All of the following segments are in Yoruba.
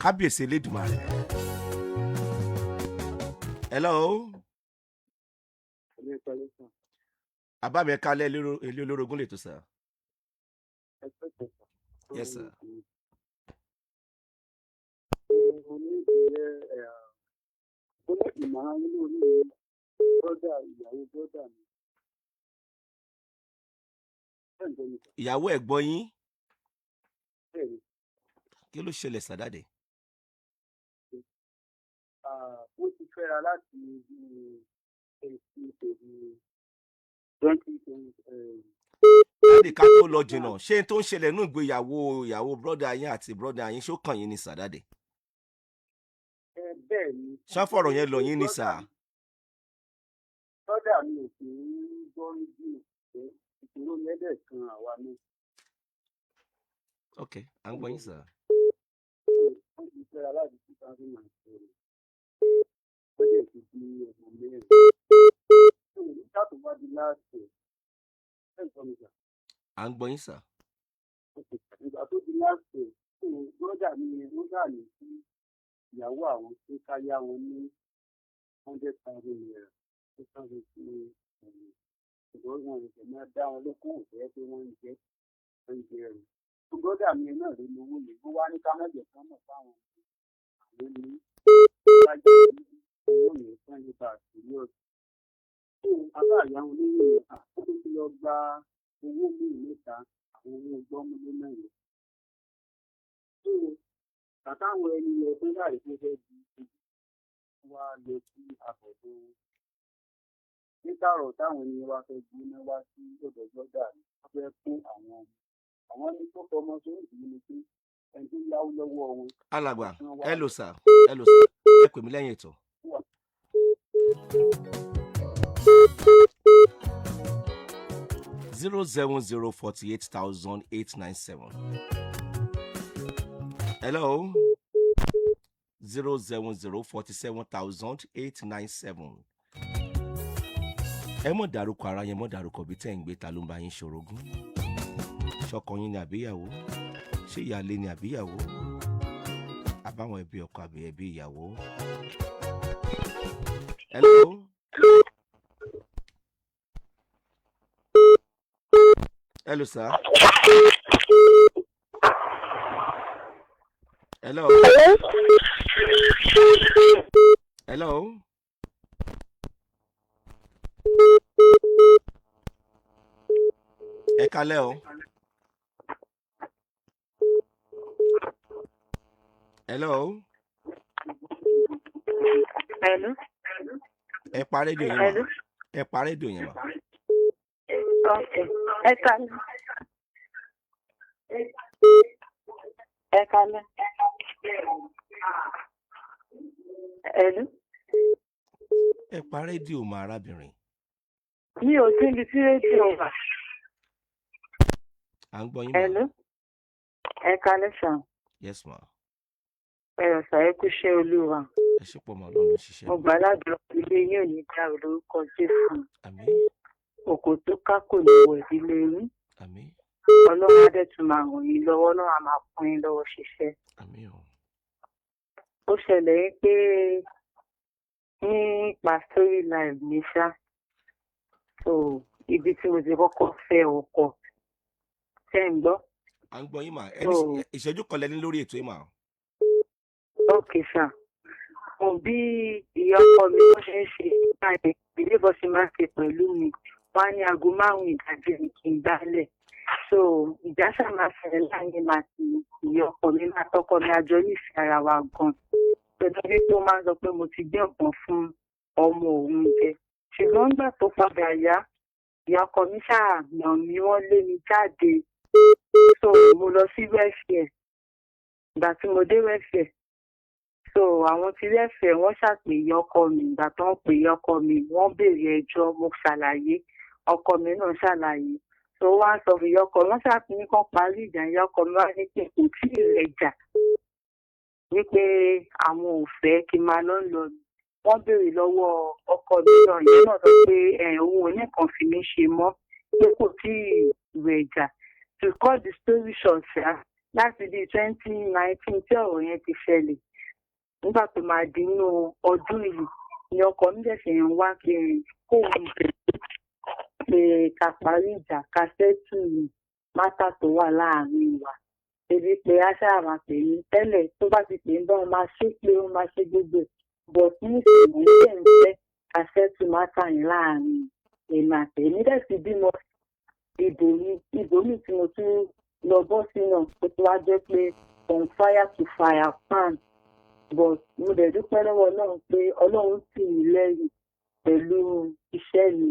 kábíyèsí Elédùmarè. Hello. Àbá mi ká lẹ́ ilé olórogún lè tó sà. Yes sir. Ìyàwó ẹ̀gbọ́n yín kí ló ṣẹlẹ̀ sàdáde? Ó ti fẹ́ra láti láti ká tó lọ jìnnà ṣé tó ń ṣẹlẹ̀ nínú ìgbéyàwó brọ́dà yín àti brọ́dà yín ṣó kàn yín ní sàdáde? Bẹ́ẹ̀ ni. ṣáfọ̀rọ̀ yẹn lọ yín ní sà. Brọ́dà mi ò kì í gbọ́ jù ìṣòro lẹ́dẹ̀ kan àwa náà. Ok, à ń gbọ́ yín sà. Ó ti fẹ́ra láti 2004. Ó lè ti di ọ̀gbọ̀n mẹ́rin. Nígbà tó bá di láti à ń gbọ́ yín sà. ìgbà tó di láti brọ́dà mi ló dà ní sí ìyàwó àwọn tó káyà wọn ní 100,000 naira 2002. Ṣùgbọ́n wọn ìṣẹ̀ máa dá wọn lókun òfẹ́ pé wọ́n ń jẹ́ oúnjẹ rẹ̀. Brọ́dà mi náà ló lówó yìí ó wá ní ká mẹ́jọ kan mọ̀ fáwọn àwọn ní lájà owó yẹn fún nípa àṣírí ọ̀sẹ̀. Àbá ìyàwó nínú àkókò tí lọ gba owó míì níta àwọn owó gbọ́mọdé mẹ́rin. Bàtà àwọn ẹni yẹn tó láì tó fẹ́ di wá lọ sí àbọ̀dọ̀ nítàrọ̀ táwọn ẹni wá fẹ́ gbóná wá sí ọ̀dọ̀ gbọ́dà wọ́n fẹ́ fún àwọn ní tó fọmọ tó ń dì í ni pé ẹni tó yáwó lọ́wọ́ wọn. Alàgbà ẹ lò sà ẹ pè mí lẹ́yìn ètò. 07048,897. Hello. 07047,897. Ẹ mọ̀ dárúkọ ara yẹn mọ̀ dárúkọ bí tẹ́ ń gbé ta ló ń bá yín ṣorogún. Ṣọkọ yín ni àbíyàwó? Ṣé ìyáálé ni àbíyàwó? Àbáwọn ẹbí ọkọ àbí ẹbí ìyàwó? Hello. Hello, sir. Hello. Hello. Ẹ kálẹ́ o. Hello. Hello. Ẹ pa rédíò yẹn mà. Ẹ pa rédíò yẹn mà. Okay. Ẹ kálẹ́. Ẹ kálẹ́. Hello. Ẹ pa rédíò mà arábìnrin. Mi ò sí ibi tí rédíò wà. À ń gbọ́ yín mà. Hello. Ẹ kálẹ́ sàn. Yes ma. Ẹ̀rọ ṣàyẹ́kú ṣé olúwa. Ẹ ṣe pọ̀ mọ́ Ọlọ́run ṣiṣẹ́. Mo gbà ládùúrà ilé yóò ní dá lórúkọ Jésù. Àmín. Òkò tó ká kò ní wọ ìdílé yín. Àmín. Ọlọ́run á dẹ̀ tún máa ràn yín lọ́wọ́ náà á máa fún yín lọ́wọ́ ṣiṣẹ́. Àmín o. Ó ṣẹlẹ̀ yín pé nípa story live ní ṣá. So ibi tí mo ti kọ́kọ́ fẹ́ ọkọ. Ṣé ń gbọ́? À ń gbọ́ yín mà. Ìṣẹ́jú kan lẹ́ni lórí ètò yìí mà. Okay sir. Mo bí ìyá ọkọ mi bó ṣe ń ṣe báyìí ìdílé bó ṣe máa ń ṣe pẹ̀lú mi wá ní aago 5 ìdájí ni kí n gbálẹ̀. So ìjà ṣáà máa ṣẹlẹ̀ láàyè máa ti ìyá ọkọ mi máa tọkọ mi àjọ nífẹ̀ẹ́ ara wa gan. Pẹ̀lú wípé ó máa ń sọ pé mo ti gbé nǹkan fún ọmọ òun jẹ. Ṣùgbọ́n nígbà tó padà yá ìyá ọkọ mi ṣáà nà mí wọ́n lé mi jáde. So mo lọ sí welfare. Ìgbà tí mo dé welfare. So àwọn tí lẹ́fẹ̀ẹ́ wọ́n ṣàpè ìyá ọkọ mi ìgbà tó ń pè ìyá ọkọ mi wọ́n béèrè ẹjọ́ mo ṣàlàyé ọkọ mi náà ṣàlàyé so wọ́n á sọ fún ìyá ọkọ wọ́n ṣàpèní kan parí ìjà ìyá ọkọ mi wá ní pé kò tí ì rẹ̀ jà wípé àwọn ò fẹ́ kí n máa lọ wọ́n béèrè lọ́wọ́ ọkọ mi náà ìyẹn náà sọ pé òun ò ní nǹkan fi mí ṣe mọ́ pé kò tí ì rẹ̀ jà to cut the story short láti bíi 2019 tí ọ̀rọ̀ yẹn ti ṣẹlẹ̀ nígbà tó máa di inú ọdún yìí ni ọkọ mi ṣẹ̀ṣẹ̀ ń wá kiri kóun bẹ̀rẹ̀ pé ká parí ìjà ká ṣẹ́tù mátà tó wà láàrin wa ebi pé aṣáà máa pè mí tẹ́lẹ̀ tó bá ti pè ń bá wọn máa ṣe pé ó máa ṣe gbogbo ẹ̀ but nísìnyí ṣe ń fẹ́ ká ṣẹ́tù mátà yẹn láàrin èmi àti èmi dẹ̀ ti bímọ ìbòmí tí mo tún lọ bọ́ sínú tó ti wá jẹ́ pé from fire to fire pan but mo dẹ̀ dúpẹ́ lọ́wọ́ Ọlọ́run pé Ọlọ́run tì mí lẹ́yìn pẹ̀lú iṣẹ́ mi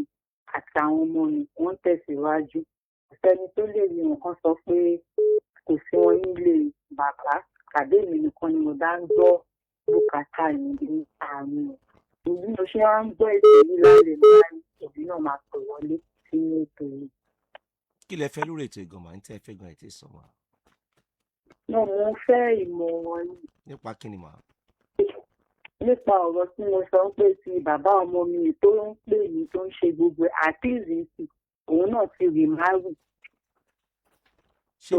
àti àwọn ọmọ mi wọ́n tẹ̀síwájú ẹni tó lè rí nǹkan sọ pé kò sí wọn nílé bàbá tàbí èmi nìkan ni mo dá ń gbọ́ bùkátà yìí ní àárín ìlú mo ṣe wá ń gbọ́ ètò yìí lálẹ́ láì èmi náà máa pè wọlé sínú ètò yìí. kí lẹ fẹ́ lórí ètò ìgànmà ní tẹ́ ẹ fẹ́ gan ẹ̀ tí ì sọ wá. náà mo fẹ́ ìmọ̀ràn yìí. nípa kí ni màá. nípa ọ̀rọ̀ tí mo sọ pé ti bàbá ọmọ mi tó ń pè mí tó ń ṣe gbogbo àti ìrìnsì òun náà ti rì márùn. ṣé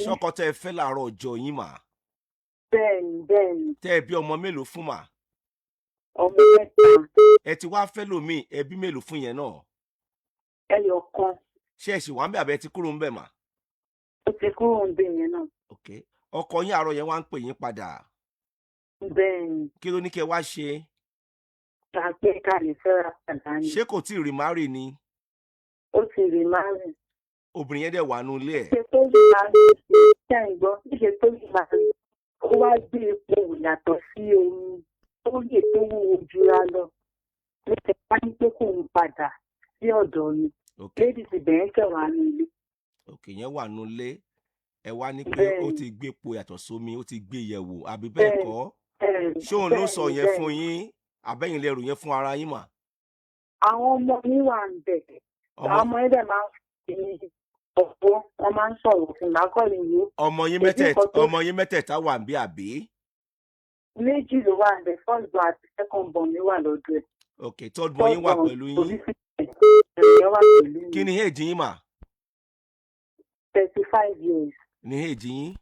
ṣọkọ tẹ́ ẹ fẹ́ láàárọ̀ ọjọ́ yín mà. bẹ́ẹ̀ni. tẹ́ ẹ bí ọmọ mélòó fún mà. ọmọ 3. ẹ ti wá fẹ́ lòmíì ẹ bí mélòó fún yẹn náà. ẹyọ kan. ṣé ẹ sì wá ń bẹ àbẹ ti kúrò ń bẹ mà. ó ti kúrò ń bẹ yẹn náà. ok ọkọ yín àárọ̀ yẹn wá ń pè yín padà. bẹ́ẹ̀ni. kí ló ní kẹ́ wá ṣe. tàbí ká lè fẹ́ra padà ni. ṣé kò tí ì rí márì ni. ó ti rí márì. obìnrin yẹn dẹ̀ wà nù ilé ẹ̀. ṣe tó rí márì ṣe ń gbọ́ ṣe tó rí márì ó wá gbé epo yàtọ̀ sí omi tó lè tó wúwo jura lọ ló ti wá ní pé kò ń padà sí ọ̀dọ̀ mi. lédi ti bẹ̀rẹ̀ kẹwàá ní ilé. òkè yẹn wà nù ilé ẹ wá ní pé ó ti gbé epo yàtọ̀ sómi ó ti gbé yẹ̀wò àbí bẹ́ẹ̀ kọ́ ṣé òun ló sọ yẹn fún yín àbẹ́yìn lẹ́rù yẹn fún ara yín mà. àwọn ọmọ mi wà ń bẹ̀ àwọn ọmọ yẹn dẹ̀ máa ń fi ọ̀pọ̀ wọn máa ń sọ̀rọ̀ fún lákọ̀ọ́lì yìí. ọmọ yín mẹ́tẹ̀ẹ̀ta wà ń bí àbí. méjì ló wà ń bẹ̀ first born àti second born mi wà lọ́dọ̀ ẹ̀. ok third born yín wà pẹ̀lú yín. kí ni èjì yín mà. 35 years. ní èjì yín.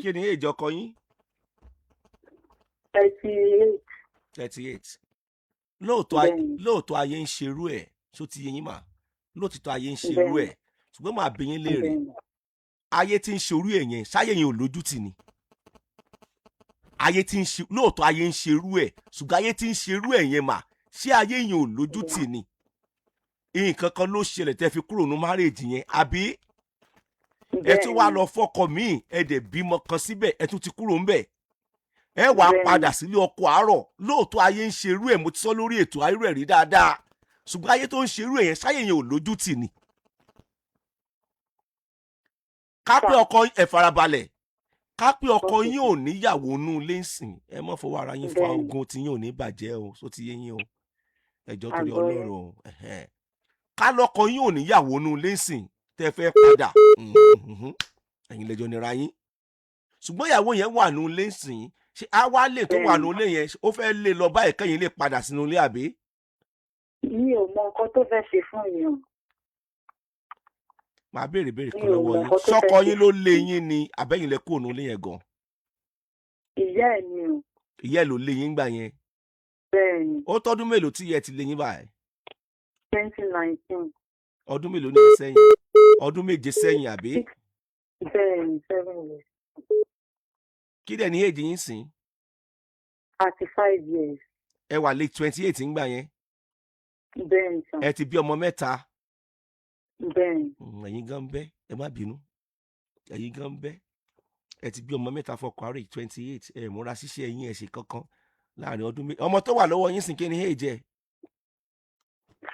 kí ni èjì ọkọ yín. 38. 38. lóòótọ́ ayé ń ṣerú ẹ̀ ṣó ti yé yín mà lóòótọ́ ayé ń ṣerú ẹ̀ ṣùgbọ́n màá bi yín léèrè ayé tí ń ṣerú ẹ̀ yẹn ṣáyé yẹn ò lójútì ni lóòótọ́ ayé ń ṣerú ẹ̀ ṣùgbọ́n ayé tí ń ṣerú ẹ̀ yẹn mà ṣé ayé yẹn ò lójútì ni nǹkan kan ló ṣẹlẹ̀ tẹ́ fi kúrò ní márèèjì yẹn àbí ẹ tún wá lọ fọkọ míì ẹ dẹ̀ bímọ kan síbẹ̀ ẹ tún ti kúrò ńbẹ̀ ẹ wàá padà sílé ọkọ àárọ̀ lóòótọ́ ayé ń ṣerú ẹ̀ mo ti sọ lórí ètò ayé rẹ̀ rí dáadáa ṣùgbọ́n ayé tó ń ṣerú ẹ̀ yẹn ṣáyé yẹn ò lójútì ni. ká pé ọkọ ẹ farabalẹ̀ ká pé ọkọ yín ò níyàwó nú ilé ńsìn ẹ má fọwọ́ ara yín fa ogun tí yín ò ní bàjẹ́ o só ti yé yín o ẹjọ́ torí Ọlọ́run o ká lọ́kọ yín ò níyàwó nú ilé ńsìn tẹ́ fẹ́ padà ẹ̀yin lẹ́jọ́ nira yín ṣùgbọ́n ìyàwó yẹn wà nú ilé ńsìn ṣé á wá lè tó wà nú ilé yẹn ó fẹ́ lè lọ báyìí kẹ́yìn lè padà sínú ilé àbí. mi ò mọ nǹkan tó fẹ́ ṣe fún mi o. màá béèrè kan lọ́wọ́ yín sọ́kọ yín ló lé yín ni àbẹ́yìn lẹ kúrò nú ilé yẹn gan. ìyá ẹ̀ ni o. ìyá ẹ̀ ló lé yín gbà yẹn. bẹ́ẹ̀ni. ó tọ́dún mélòó tí ìyá ẹ̀ ti lé yín báyìí. 2019. ọdún mélòó ní sẹ́yìn ọdún méje sẹ́yìn àbí. bẹ́ẹ̀ni 7 years. kí dẹ̀ ní èjì yín sìn. 35 years. ẹ wà lé 28 ńgbà yẹn. bẹ́ẹ̀ni sàn. ẹ ti bí ọmọ mẹ́ta. bẹ́ẹ̀ni. ẹ̀yin gan bẹ́ ẹ má bínú ẹ̀yin gan bẹ́ ẹ ti bí ọmọ mẹ́ta fọkọ àárẹ̀ 28 ẹ múra ṣíṣe ẹ̀yin ẹ̀ ṣe kankan láàrin ọdún méjì ọmọ tó wà lọ́wọ́ yín sìn kí ni èjì ẹ̀.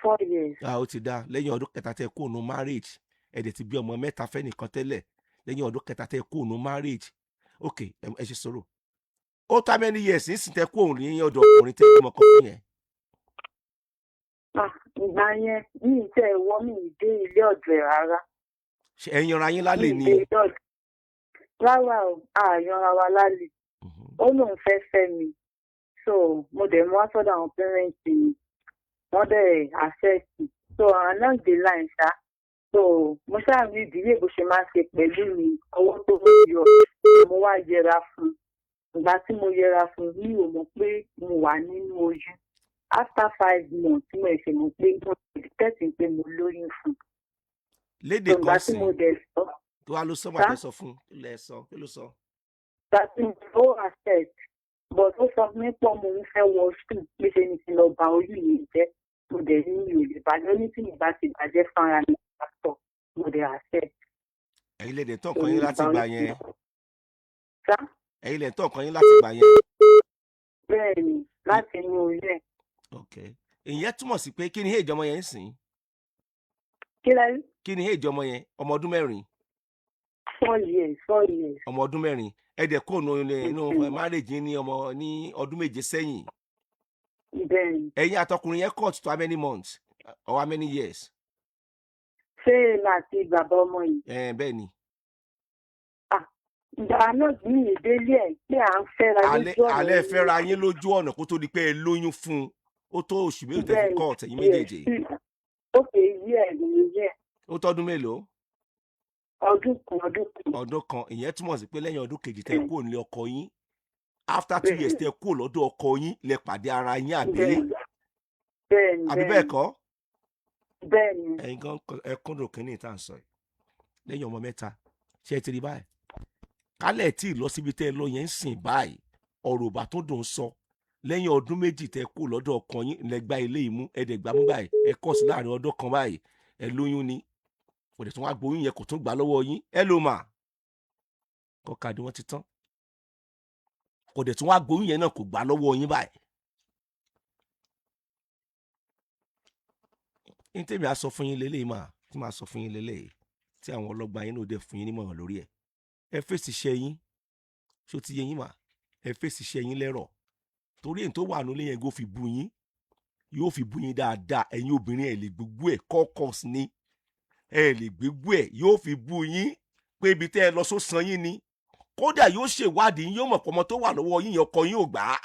4 years. ó ti dá lẹ́yìn ọdún kẹta tẹ́ kó nu marriage ẹ dẹ̀ ti bí ọmọ mẹ́ta fẹ́ nìkan tẹ́lẹ̀ lẹ́yìn ọdún kẹta tẹ́ kó nu marriage ok ẹ ṣe sọ̀rọ̀ ó tá many years ní sìn tẹ́ kó òun ní ọ̀dọ̀ ọkùnrin tẹ́ ọmọ kan fún yẹn. ìgbà yẹn mi ì tẹ́ ẹ wọ́ mi ì dé ilé ọ̀dọ̀ ẹ̀ rárá. ṣe ẹ yanra yín lálẹ́ ni. rárá o àyanra wa lálẹ́ ó lóun fẹ́ mi so mo dẹ̀ mú wá sọ́dọ̀ àwọn parents mi wọ́n dẹ̀ accept so along the line ṣá so mo ṣáà rí ìdílé bó ṣe máa ṣe pẹ̀lú mi ọwọ́ tó ń yọ mo wá yẹra fún ìgbà tí mo yẹra fún mi ò mọ̀ pé mo wà nínú oyún after 5 months tí mo ṣe mọ̀ pé mo tẹ̀sí pé mo lóyún fún lédè ìgbà kan tí sí mo dẹ̀ sọ tó wá ló sọ máa tẹ sọ fún kí ló sọ. ìgbà tí mo lọ accept but ó sọ fún mi pọ̀ mo ń fẹ́ wọ school pé ṣe ni ti lọ ba oyún mi jẹ́ mo dẹ̀ ní mi ò lè bàjẹ́ ní tí mi bá ti bàjẹ́ fúnra mi pásítọ̀ mo dẹ̀ accept. ẹ̀yin lè dẹ̀ tán kan yín láti gbà yẹn Sá ẹ̀yin lè tán kan yín láti gbà yẹn. bẹ́ẹ̀ ni láti inú oyún ẹ̀. ok ìyẹn túmọ̀ sí pé kí ni èjì ọmọ yẹn ń sìn Kí lẹ́yìn? kí ni èjì ọmọ yẹn ọmọ ọdún mẹ́rin 4 years 4 years. ọmọ ọdún mẹ́rin ẹ̀dẹ̀ kó inú marriage ní ọmọ ní ọdún méje sẹ́yìn Bẹ́ẹ̀ ni. ẹ̀yin àtọkùnrin yẹn court to how many months or how many years. Ṣé èmi àti bàbá ọmọ yìí? bẹ́ẹ̀ ni. Ìgbà náà bí ìdílé ẹ̀ pé à ń fẹ́ra lójú ọ̀nà. alẹ́ fẹ́ra yín lójú ọ̀nà kó tó di pé ẹ lóyún fún un ó tó oṣù mélòó tẹ́ fi court ẹ̀yin méjèèjì. Ókè yí ẹ̀ ní yí ẹ̀. ó tọ́dún mélòó. Ọdún kan. ọdún kan ìyẹn túmọ̀ sí pé lẹ́yìn ọdún kejì tẹ́ kúrò nílé ọkọ yín after 2 years tẹ́ kúrò lọ́dọ̀ ọkọ yín lẹ pàdé ara yín àbí. Bẹ́ẹ̀ni. àbí bẹ́ẹ̀ kọ́. Bẹ́ẹ̀ni. ẹ̀yin gan ẹ kúndùn kínní tá à ń sọ yìí lẹ́yìn ọmọ mẹ́ta ṣé ẹ ti rí báyìí kálẹ̀ tí ì lọ síbi tẹ́ ẹ lọ yẹn ń sìn báyìí ọ̀rọ̀ òbá tó dùn sọ lẹ́yìn ọdún méjì tẹ́ kúrò lọ́dọ̀ ọkọ yín lẹ́gbàá ilé ìmú ẹ̀ẹ́dẹ̀gbàmú báyìí ẹ kọ́ sí láàrin ọdún kan báyìí ẹ lóyún ni kò dẹ̀ tún wá gbóyún yẹn kò tún gbà lọ́wọ́ yín ẹ ló mà kọ́kadì wọn ti tán kò dẹ̀ tún wá gbóyún yẹn náà kò gbà lọ́wọ́ yín báyìí. ní tèmi á sọ fún yín lélẹ́yìí mà tí màá sọ fún yín lélẹ́yìí tí àwọn ọlọ́gbọ́n yín náà dẹ̀ fún yín nímọ̀ràn lórí ẹ̀ ẹ fèsì iṣẹ́ yín ṣó ti yé yín mà ẹ fèsì iṣẹ́ yín lẹ́rọ̀ torí èyí tó wà nílé yẹn yóò fi bú yín dáadáa ẹ̀yin obìnrin ẹ̀ lè gbogbo ẹ̀ kọ́kọ́s ní ẹ lè gbégbó ẹ yóò fi bú yín pé ibi tẹ́ ẹ lọ só san yín ni kódà yóò ṣèwádìí yóò mọ̀ pọ́mọ tó wà lọ́wọ́ yín ọkọ yín ò gbà á